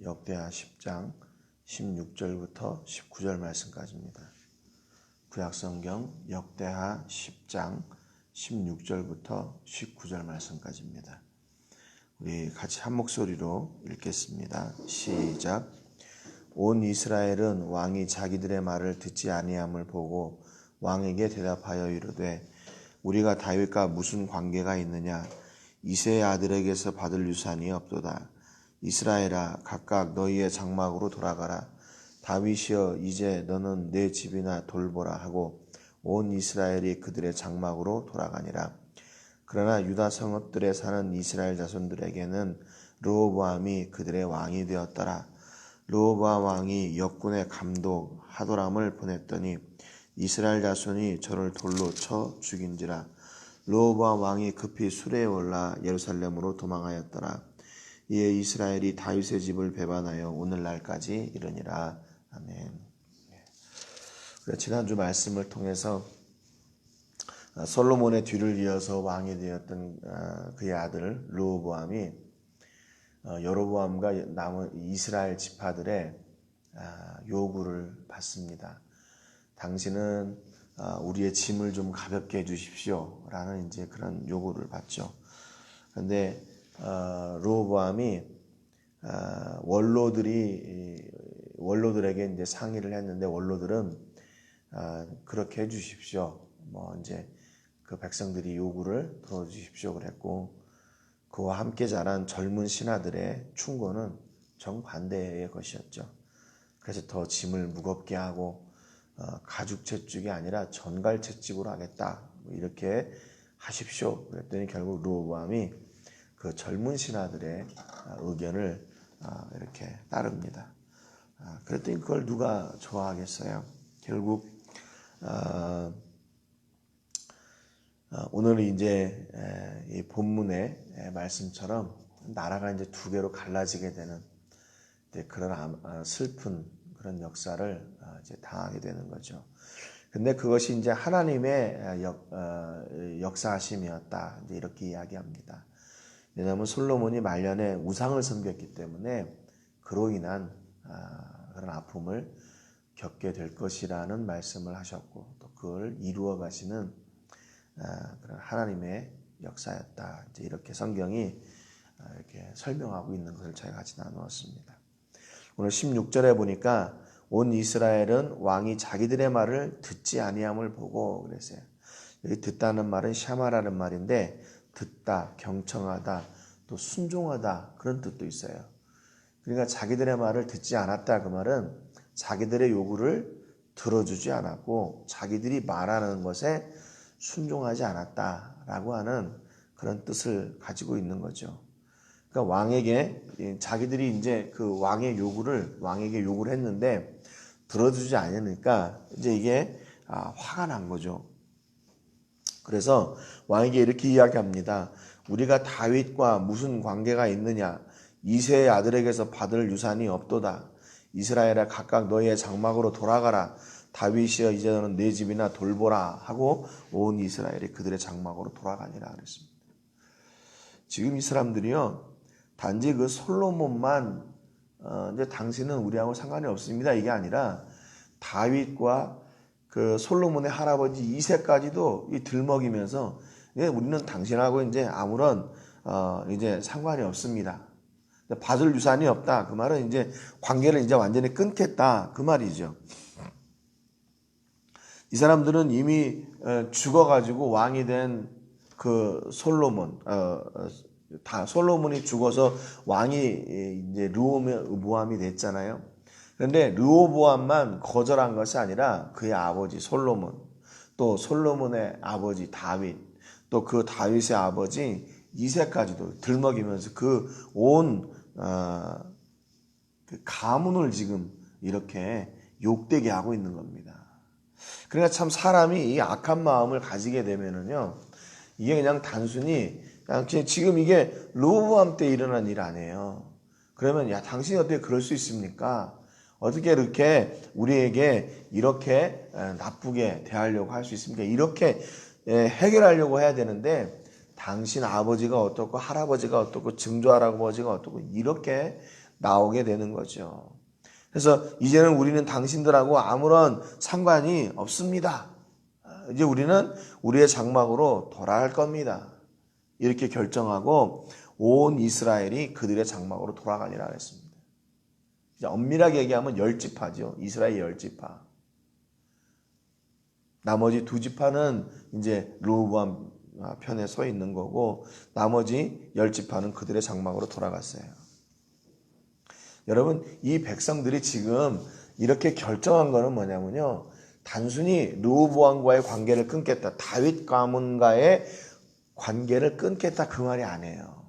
역대하 10장 16절부터 19절 말씀까지입니다. 구약성경 역대하 10장 16절부터 19절 말씀까지입니다. 우리 같이 한 목소리로 읽겠습니다. 시작. 온 이스라엘은 왕이 자기들의 말을 듣지 아니함을 보고 왕에게 대답하여 이르되 우리가 다윗과 무슨 관계가 있느냐? 이새의 아들에게서 받을 유산이 없도다. 이스라엘아, 각각 너희의 장막으로 돌아가라. 다윗이여, 이제 너는 내 집이나 돌보라 하고 온 이스라엘이 그들의 장막으로 돌아가니라. 그러나 유다 성읍들에 사는 이스라엘 자손들에게는 르호보암이 그들의 왕이 되었더라. 르호보암 왕이 역군의 감독 하도람을 보냈더니 이스라엘 자손이 저를 돌로 쳐 죽인지라. 르호보암 왕이 급히 수레에 올라 예루살렘으로 도망하였더라. 이에 이스라엘이 다윗의 집을 배반하여 오늘날까지 이르니라. 아멘. 지난주 말씀을 통해서 솔로몬의 뒤를 이어서 왕이 되었던 그의 아들 르호보암이 여로보암과 남은 이스라엘 지파들의 요구를 받습니다. 당신은 우리의 짐을 좀 가볍게 해주십시오 라는 이제 그런 요구를 받죠. 그런데 르호보암이 원로들에게 이제 상의를 했는데 원로들은 그렇게 해주십시오. 이제 그 백성들이 요구를 들어주십시오 그랬고, 그와 함께 자란 젊은 신하들의 충고는 정반대의 것이었죠. 그래서 더 짐을 무겁게 하고 가죽 채찍이 아니라 전갈 채찍으로 하겠다 이렇게 하십시오 그랬더니 결국 르호보암이 그 젊은 신하들의 의견을 이렇게 따릅니다. 그랬더니 그걸 누가 좋아하겠어요? 결국 오늘 이제 이 본문의 말씀처럼 나라가 이제 두 개로 갈라지게 되는 그런 슬픈 그런 역사를 이제 당하게 되는 거죠. 근데 그것이 이제 하나님의 역사하심이었다. 이제 이렇게 이야기합니다. 왜냐하면 솔로몬이 말년에 우상을 섬겼기 때문에 그로 인한 그런 아픔을 겪게 될 것이라는 말씀을 하셨고, 또 그걸 이루어 가시는 그런 하나님의 역사였다. 이제 이렇게 성경이 이렇게 설명하고 있는 것을 저희가 같이 나누었습니다. 오늘 16절에 보니까 온 이스라엘은 왕이 자기들의 말을 듣지 아니함을 보고 그랬어요. 여기 듣다는 말은 샤마라는 말인데, 듣다, 경청하다, 또 순종하다 그런 뜻도 있어요. 그러니까 자기들의 말을 듣지 않았다 그 말은 자기들의 요구를 들어주지 않았고 자기들이 말하는 것에 순종하지 않았다라고 하는 그런 뜻을 가지고 있는 거죠. 그러니까 왕에게 자기들이 이제 그 왕에게 요구를 했는데 들어주지 않으니까 이제 이게 화가 난 거죠. 그래서 왕에게 이렇게 이야기합니다. 우리가 다윗과 무슨 관계가 있느냐? 이새의 아들에게서 받을 유산이 없도다. 이스라엘아, 각각 너희의 장막으로 돌아가라. 다윗이여, 이제 너는 내 집이나 돌보라 하고 온 이스라엘이 그들의 장막으로 돌아가니라 그랬습니다. 지금 이 사람들이요, 단지 그 솔로몬만 이제 당신은 우리하고 상관이 없습니다 이게 아니라 다윗과 그 솔로몬의 할아버지 이새까지도 들먹이면서 우리는 당신하고 이제 아무런 이제 상관이 없습니다. 받을 유산이 없다. 그 말은 이제 관계를 이제 완전히 끊겠다. 그 말이죠. 이 사람들은 이미 죽어가지고 왕이 된 그 솔로몬이 죽어서 왕이 이제 르호보암이 됐잖아요. 그런데 르호보암만 거절한 것이 아니라 그의 아버지 솔로몬, 또 솔로몬의 아버지 다윗, 또 그 다윗의 아버지 이새까지도 들먹이면서 그 온 그 가문을 지금 이렇게 욕되게 하고 있는 겁니다. 그러니까 참 사람이 이 악한 마음을 가지게 되면은요, 이게 그냥 단순히 그냥 지금 이게 르호보암 때 일어난 일 아니에요. 그러면 야, 당신이 어떻게 그럴 수 있습니까? 어떻게 이렇게 우리에게 이렇게 나쁘게 대하려고 할 수 있습니까? 이렇게 해결하려고 해야 되는데 당신 아버지가 어떻고 할아버지가 어떻고 증조할아버지가 어떻고 이렇게 나오게 되는 거죠. 그래서 이제는 우리는 당신들하고 아무런 상관이 없습니다. 이제 우리는 우리의 장막으로 돌아갈 겁니다. 이렇게 결정하고 온 이스라엘이 그들의 장막으로 돌아가니라 했습니다. 이제 엄밀하게 얘기하면 10지파죠. 이스라엘 10지파. 나머지 2지파는 이제 르호보암 편에 서 있는 거고 나머지 10지파는 그들의 장막으로 돌아갔어요. 여러분, 이 백성들이 지금 이렇게 결정한 거는 뭐냐면요. 단순히 르호보암과의 관계를 끊겠다. 다윗 가문과의 관계를 끊겠다 그 말이 아니에요.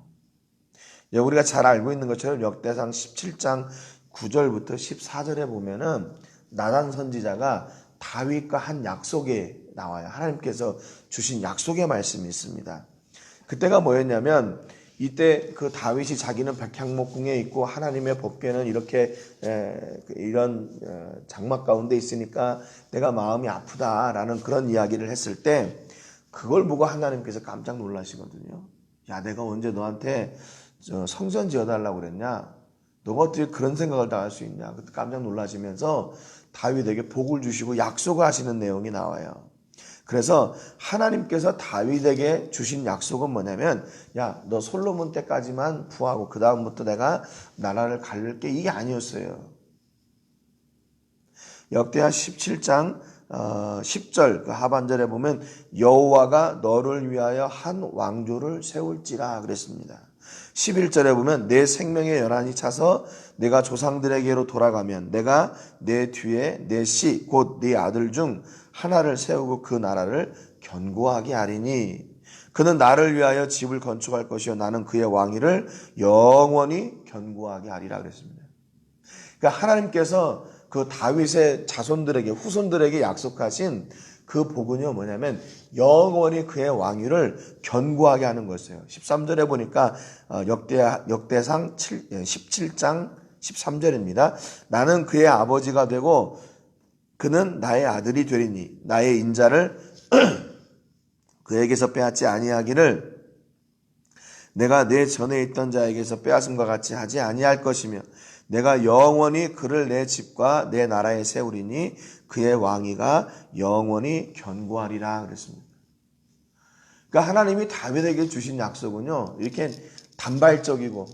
우리가 잘 알고 있는 것처럼 역대상 17장 9절부터 14절에 보면은 나단 선지자가 다윗과 한 약속에 나와요. 하나님께서 주신 약속의 말씀이 있습니다. 그때가 뭐였냐면 이때 그 다윗이 자기는 백향목궁에 있고 하나님의 법궤는 이렇게 이런 장막 가운데 있으니까 내가 마음이 아프다라는 그런 이야기를 했을 때 그걸 보고 하나님께서 깜짝 놀라시거든요. 야, 내가 언제 너한테 성전 지어달라고 그랬냐? 너가 어떻게 그런 생각을 다 할 수 있냐? 그때 깜짝 놀라시면서 다윗에게 복을 주시고 약속을 하시는 내용이 나와요. 그래서 하나님께서 다윗에게 주신 약속은 뭐냐면 야, 너 솔로몬 때까지만 부하고 그 다음부터 내가 나라를 갈릴게 이게 아니었어요. 역대하 17장 10절 그 하반절에 보면 여호와가 너를 위하여 한 왕조를 세울지라 그랬습니다. 11절에 보면 내 생명의 연한이 차서 내가 조상들에게로 돌아가면 내가 내 뒤에 내 씨 곧 네 아들 중 하나를 세우고 그 나라를 견고하게 하리니 그는 나를 위하여 집을 건축할 것이요 나는 그의 왕위를 영원히 견고하게 하리라 그랬습니다. 그러니까 하나님께서 그 다윗의 자손들에게 후손들에게 약속하신 그 복은요 뭐냐면 영원히 그의 왕위를 견고하게 하는 것이에요. 13절에 보니까 역대상 17장 13절입니다. 나는 그의 아버지가 되고 그는 나의 아들이 되리니 나의 인자를 그에게서 빼앗지 아니하기를 내가 내 전에 있던 자에게서 빼앗음과 같이 하지 아니할 것이며 내가 영원히 그를 내 집과 내 나라에 세우리니 그의 왕위가 영원히 견고하리라 그랬습니다. 그러니까 하나님이 다윗에게 주신 약속은요 이렇게 단발적이고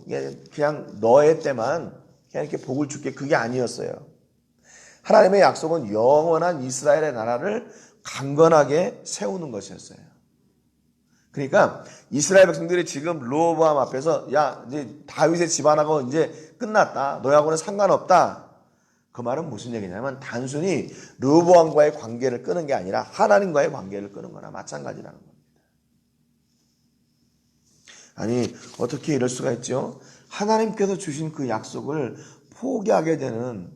그냥 너의 때만 그냥 이렇게 복을 줄게 그게 아니었어요. 하나님의 약속은 영원한 이스라엘의 나라를 강건하게 세우는 것이었어요. 그러니까 이스라엘 백성들이 지금 르호보암 앞에서 야 이제 다윗의 집안하고 이제 끝났다. 너하고는 상관없다. 그 말은 무슨 얘기냐면 단순히 르호보암과의 관계를 끄는 게 아니라 하나님과의 관계를 끄는 거나 마찬가지라는 겁니다. 아니 어떻게 이럴 수가 있죠? 하나님께서 주신 그 약속을 포기하게 되는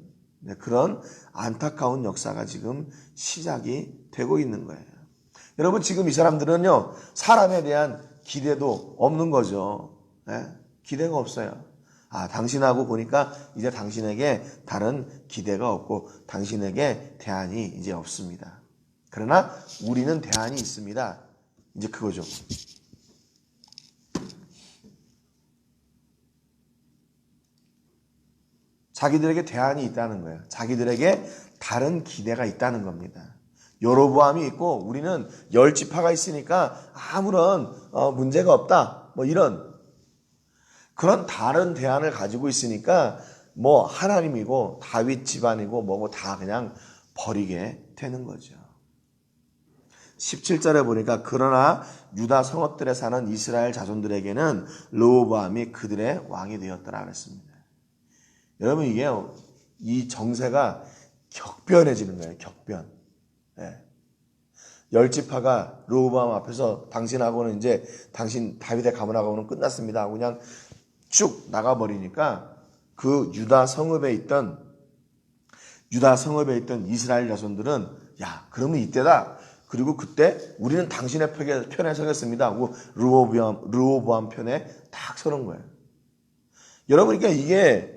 그런 안타까운 역사가 지금 시작이 되고 있는 거예요. 여러분 지금 이 사람들은요 사람에 대한 기대도 없는 거죠. 네? 기대가 없어요. 아 당신하고 보니까 이제 당신에게 다른 기대가 없고 당신에게 대안이 이제 없습니다. 그러나 우리는 대안이 있습니다. 이제 그거죠. 자기들에게 대안이 있다는 거예요. 자기들에게 다른 기대가 있다는 겁니다. 여로보암이 있고 우리는 10지파가 있으니까 아무런 문제가 없다. 뭐 이런 그런 다른 대안을 가지고 있으니까 뭐 하나님이고 다윗 집안이고 뭐고 다 그냥 버리게 되는 거죠. 17절에 보니까 그러나 유다 성읍들에 사는 이스라엘 자손들에게는 르호보암이 그들의 왕이 되었더라 그랬습니다. 여러분 이게 이 정세가 격변해지는 거예요. 격변. 네. 10지파가 르호보암 앞에서 당신하고는 이제 당신 다윗의 가문하고는 끝났습니다 하고 그냥 쭉 나가버리니까 그 유다 성읍에 있던 이스라엘 자손들은 야 그러면 이때다. 그리고 그때 우리는 당신의 편에 서겠습니다 하고 르호보암 편에 딱 서는 거예요. 여러분 그러니까 이게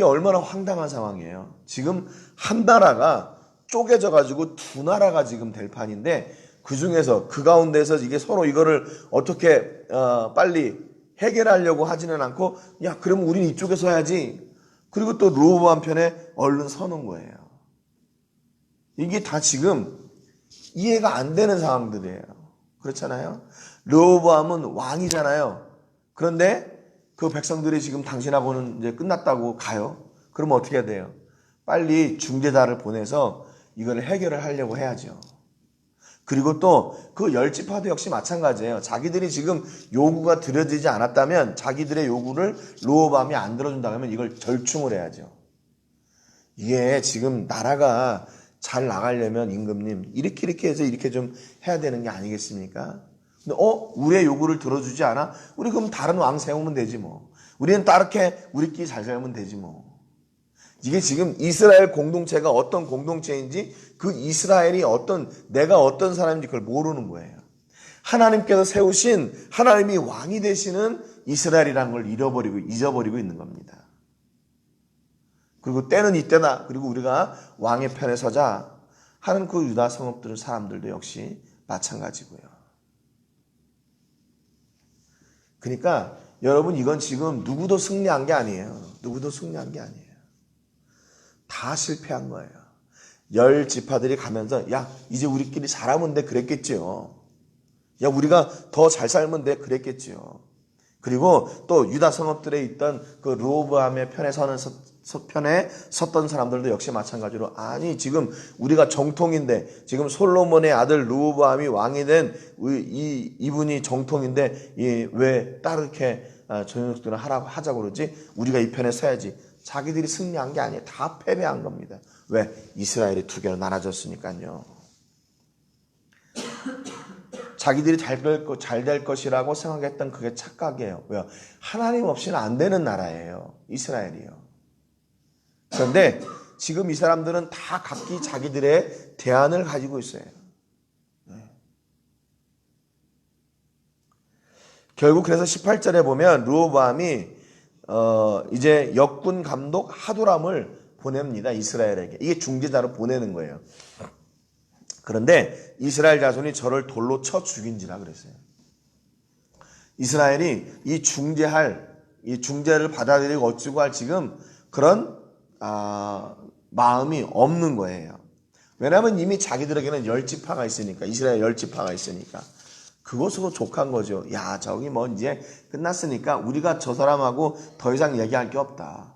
얼마나 황당한 상황이에요. 지금 한 나라가 쪼개져 가지고 두 나라가 지금 될 판인데 그 중에서 그 가운데서 이게 서로 이거를 어떻게 빨리 해결하려고 하지는 않고 야 그러면 우린 이쪽에 서야지 그리고 또 르호보암 편에 얼른 서는 거예요. 이게 다 지금 이해가 안 되는 상황들이에요. 그렇잖아요. 르호보암은 왕이잖아요. 그런데 그 백성들이 지금 당신하고는 이제 끝났다고 가요. 그러면 어떻게 해야 돼요? 빨리 중재자를 보내서 이걸 해결을 하려고 해야죠. 그리고 또 그 열 지파도 역시 마찬가지예요. 자기들이 지금 요구가 들어지지 않았다면 자기들의 요구를 르호보암이 안 들어준다고 하면 이걸 절충을 해야죠. 이게 지금 나라가 잘 나가려면 임금님 이렇게 해서 이렇게 좀 해야 되는 게 아니겠습니까? 근데 우리의 요구를 들어주지 않아? 우리 그럼 다른 왕 세우면 되지 뭐. 우리는 따르게 우리끼리 잘 살면 되지 뭐. 이게 지금 이스라엘 공동체가 어떤 공동체인지 그 이스라엘이 내가 어떤 사람인지 그걸 모르는 거예요. 하나님께서 세우신 하나님이 왕이 되시는 이스라엘이라는 걸 잊어버리고 있는 겁니다. 그리고 때는 이때다. 그리고 우리가 왕의 편에 서자 하는 그 유다 성읍들 사람들도 역시 마찬가지고요. 그러니까 여러분 이건 지금 누구도 승리한 게 아니에요. 누구도 승리한 게 아니에요. 다 실패한 거예요. 열 지파들이 가면서 야 이제 우리끼리 잘하면 돼 그랬겠지요. 야 우리가 더 잘 살면 돼 그랬겠지요. 그리고 또 유다 성읍들에 있던 그 르호보암의 편에 섰던 사람들도 역시 마찬가지로 아니 지금 우리가 정통인데 지금 솔로몬의 아들 르호보암이 왕이 된 이분이 정통인데 왜 따르게 저녁들을 하자고 그러지? 우리가 이 편에 서야지. 자기들이 승리한 게 아니에요. 다 패배한 겁니다. 왜? 이스라엘이 두 개로 나눠졌으니까요. 자기들이 잘 될 것이라고 생각했던 그게 착각이에요. 왜요? 하나님 없이는 안 되는 나라예요. 이스라엘이요. 그런데 지금 이 사람들은 다 각기 자기들의 대안을 가지고 있어요. 결국 그래서 18절에 보면 르호보암이 이제 역군 감독 하도람을 보냅니다. 이스라엘에게. 이게 중재자로 보내는 거예요. 그런데 이스라엘 자손이 저를 돌로 쳐 죽인지라 그랬어요. 이스라엘이 이 중재를 받아들이고 어찌고 할 지금 그런 마음이 없는 거예요. 왜냐하면 이미 자기들에게는 열 지파가 있으니까, 이스라엘 열 지파가 있으니까. 그것으로 족한 거죠. 야, 저기 뭐 이제 끝났으니까 우리가 저 사람하고 더 이상 얘기할 게 없다.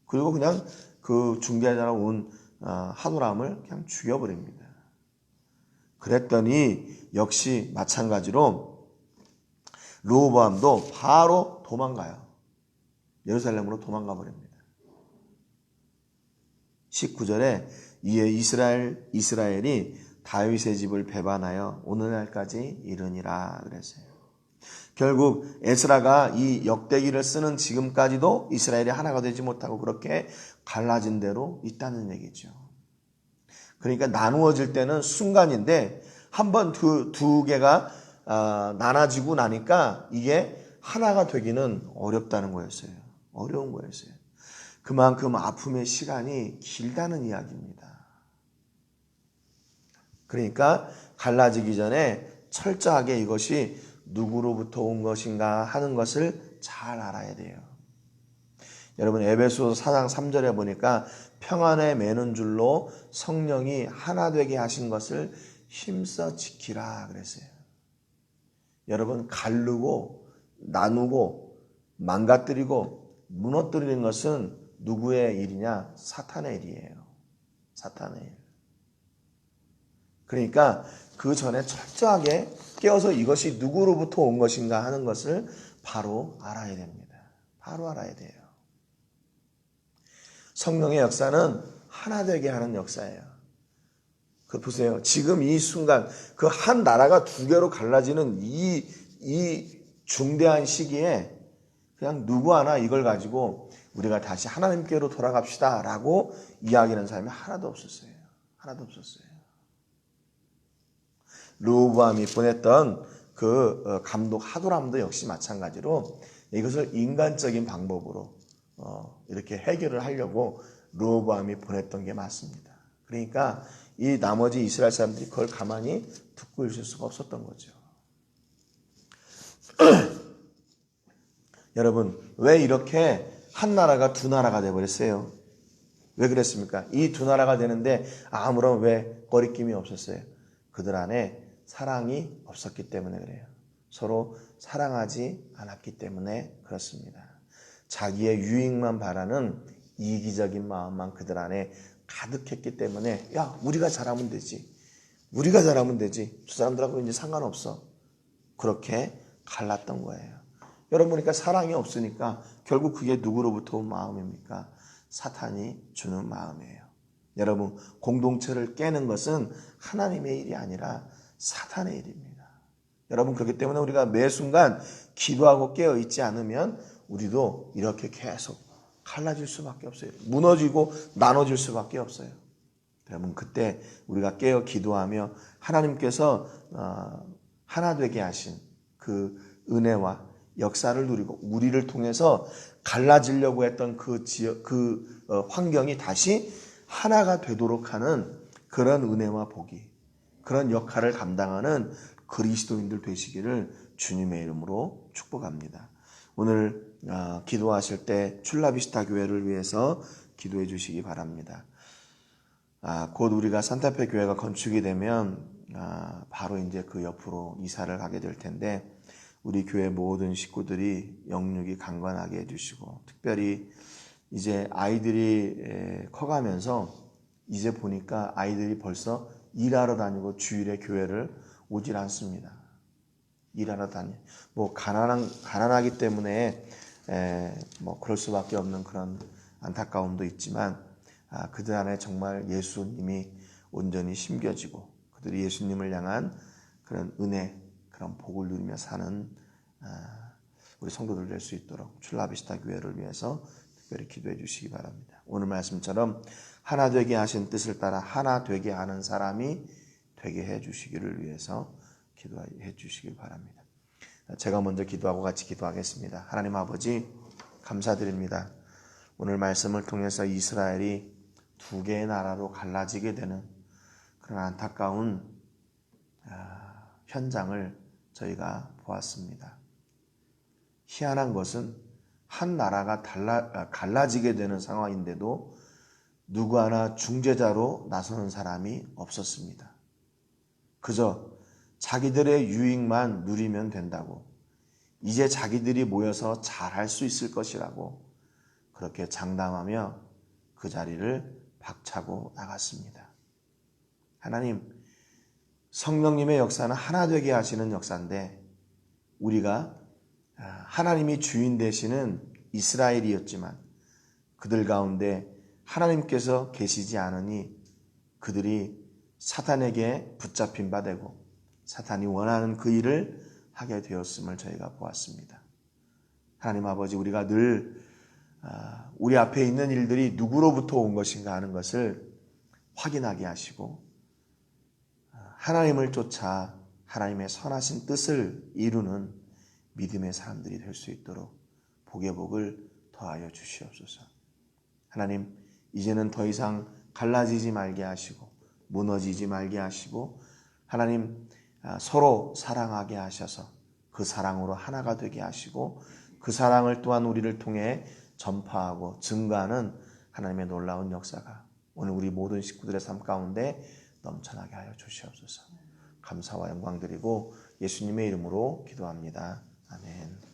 그리고 그냥 그 중재자로 온 하도람을 그냥 죽여버립니다. 그랬더니 역시 마찬가지로 르호보암도 바로 도망가요. 예루살렘으로 도망가 버립니다. 19절에 이에 이스라엘이 다윗의 집을 배반하여 오늘날까지 이르니라 그랬어요. 결국 에스라가 이 역대기를 쓰는 지금까지도 이스라엘이 하나가 되지 못하고 그렇게 갈라진 대로 있다는 얘기죠. 그러니까 나누어질 때는 순간인데 한번 두 개가 나눠지고 나니까 이게 하나가 되기는 어렵다는 거였어요. 어려운 거였어요. 그만큼 아픔의 시간이 길다는 이야기입니다. 그러니까 갈라지기 전에 철저하게 이것이 누구로부터 온 것인가 하는 것을 잘 알아야 돼요. 여러분 에베소서 4장 3절에 보니까 평안에 매는 줄로 성령이 하나 되게 하신 것을 힘써 지키라 그랬어요. 여러분 가르고 나누고 망가뜨리고 무너뜨리는 것은 누구의 일이냐? 사탄의 일이에요. 사탄의 일. 그러니까 그 전에 철저하게 깨어서 이것이 누구로부터 온 것인가 하는 것을 바로 알아야 됩니다. 바로 알아야 돼요. 성령의 역사는 하나 되게 하는 역사예요. 그 보세요. 지금 이 순간 그 한 나라가 두 개로 갈라지는 이 중대한 시기에 그냥 누구 하나 이걸 가지고 우리가 다시 하나님께로 돌아갑시다 라고 이야기하는 사람이 하나도 없었어요. 하나도 없었어요. 르호보암이 보냈던 그 감독 하도람도 역시 마찬가지로 이것을 인간적인 방법으로 이렇게 해결을 하려고 르호보암이 보냈던 게 맞습니다. 그러니까 이 나머지 이스라엘 사람들이 그걸 가만히 듣고 있을 수가 없었던 거죠. 여러분 왜 이렇게 한 나라가 두 나라가 돼버렸어요. 왜 그랬습니까? 이 두 나라가 되는데 아무런 왜 거리낌이 없었어요. 그들 안에 사랑이 없었기 때문에 그래요. 서로 사랑하지 않았기 때문에 그렇습니다. 자기의 유익만 바라는 이기적인 마음만 그들 안에 가득했기 때문에 야, 우리가 잘하면 되지. 우리가 잘하면 되지. 저 사람들하고 이제 상관없어. 그렇게 갈랐던 거예요. 여러분 보니까 사랑이 없으니까 결국 그게 누구로부터 온 마음입니까? 사탄이 주는 마음이에요. 여러분, 공동체를 깨는 것은 하나님의 일이 아니라 사탄의 일입니다. 여러분, 그렇기 때문에 우리가 매 순간 기도하고 깨어 있지 않으면 우리도 이렇게 계속 갈라질 수밖에 없어요. 무너지고 나눠질 수밖에 없어요. 여러분, 그때 우리가 깨어 기도하며 하나님께서 하나 되게 하신 그 은혜와 역사를 누리고 우리를 통해서 갈라지려고 했던 그 환경이 다시 하나가 되도록 하는 그런 은혜와 복이, 그런 역할을 감당하는 그리스도인들 되시기를 주님의 이름으로 축복합니다. 오늘 기도하실 때 출라비스타 교회를 위해서 기도해 주시기 바랍니다. 곧 우리가 산타페 교회가 건축이 되면 바로 이제 그 옆으로 이사를 가게 될 텐데 우리 교회 모든 식구들이 영육이 강건하게 해주시고 특별히 이제 아이들이 커가면서 이제 보니까 아이들이 벌써 일하러 다니고 주일에 교회를 오질 않습니다. 일하러 다니. 뭐 가난하기 때문에 뭐 그럴 수밖에 없는 그런 안타까움도 있지만 그들 안에 정말 예수님이 온전히 심겨지고 그들이 예수님을 향한 그런 은혜, 그런 복을 누리며 사는 우리 성도들 될 수 있도록 출라비스타 교회를 위해서 특별히 기도해 주시기 바랍니다. 오늘 말씀처럼 하나 되게 하신 뜻을 따라 하나 되게 하는 사람이 되게 해 주시기를 위해서 기도해 주시기 바랍니다. 제가 먼저 기도하고 같이 기도하겠습니다. 하나님 아버지 감사드립니다. 오늘 말씀을 통해서 이스라엘이 두 개의 나라로 갈라지게 되는 그런 안타까운 현장을 저희가 보았습니다. 희한한 것은 한 나라가 갈라지게 되는 상황인데도 누구 하나 중재자로 나서는 사람이 없었습니다. 그저 자기들의 유익만 누리면 된다고, 이제 자기들이 모여서 잘할 수 있을 것이라고 그렇게 장담하며 그 자리를 박차고 나갔습니다. 하나님, 성령님의 역사는 하나 되게 하시는 역사인데 우리가 하나님이 주인 되시는 이스라엘이었지만 그들 가운데 하나님께서 계시지 않으니 그들이 사탄에게 붙잡힌 바 되고 사탄이 원하는 그 일을 하게 되었음을 저희가 보았습니다. 하나님 아버지, 우리가 늘 우리 앞에 있는 일들이 누구로부터 온 것인가 하는 것을 확인하게 하시고 하나님을 쫓아 하나님의 선하신 뜻을 이루는 믿음의 사람들이 될 수 있도록 복의 복을 더하여 주시옵소서. 하나님, 이제는 더 이상 갈라지지 말게 하시고 무너지지 말게 하시고 하나님 서로 사랑하게 하셔서 그 사랑으로 하나가 되게 하시고 그 사랑을 또한 우리를 통해 전파하고 증가하는 하나님의 놀라운 역사가 오늘 우리 모든 식구들의 삶 가운데 넘쳐나게 하여 주시옵소서. 감사와 영광 드리고 예수님의 이름으로 기도합니다. 아멘.